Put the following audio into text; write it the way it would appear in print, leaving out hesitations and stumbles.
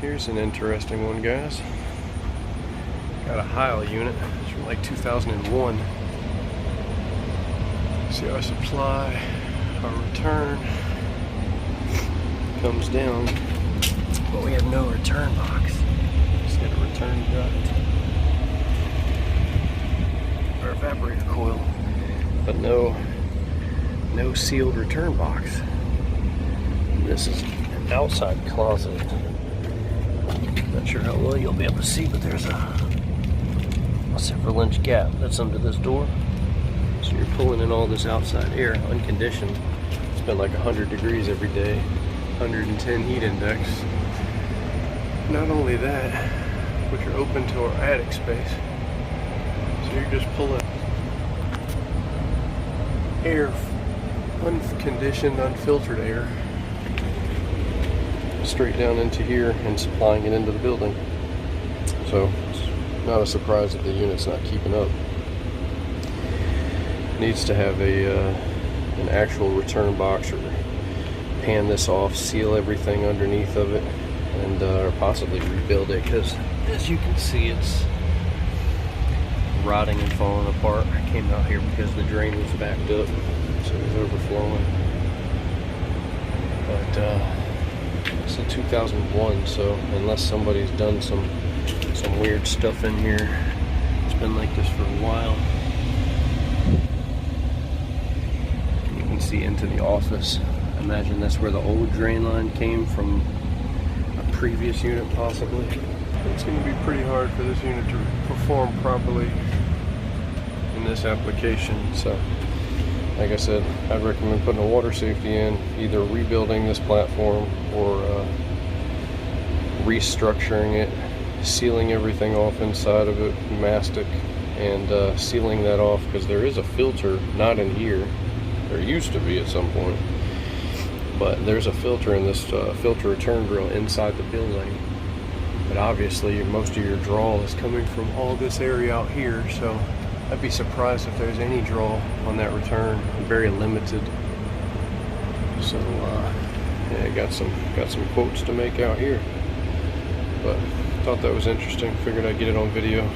Here's an interesting one, guys. Got a Heil unit. It's from like 2001. See our supply, our return comes down, but we have no return box. Just got a return duct or evaporator coil, but no sealed return box. This is an outside closet. Not sure how well you'll be able to see, but there's a several inch gap that's under this door. So you're pulling in all this outside air, unconditioned. It's been like 100 degrees every day, 110 heat index. Not only that, but you're open to our attic space. So you're just pulling air, unconditioned, unfiltered air, straight down into here and supplying it into the building. So it's not a surprise that the unit's not keeping up. It needs to have an actual return box, or pan this off, seal everything underneath of it, and or possibly rebuild it, because as you can see, it's rotting and falling apart. I came out here because the drain was backed up, so it was overflowing. But it's a 2001, so unless somebody's done some weird stuff in here, it's been like this for a while. You can see into the office. I imagine that's where the old drain line came from, a previous unit possibly. It's going to be pretty hard for this unit to perform properly in this application. So like I said, I'd recommend putting a water safety in, either rebuilding this platform or restructuring it, sealing everything off inside of it, mastic, and sealing that off, because there is a filter not in here. There used to be at some point, but there's a filter in this filter return grill inside the building. But obviously most of your draw is coming from all this area out here, so I'd be surprised if there's any draw on that return. Very limited. So yeah, got some quotes to make out here. But thought that was interesting. Figured I'd get it on video.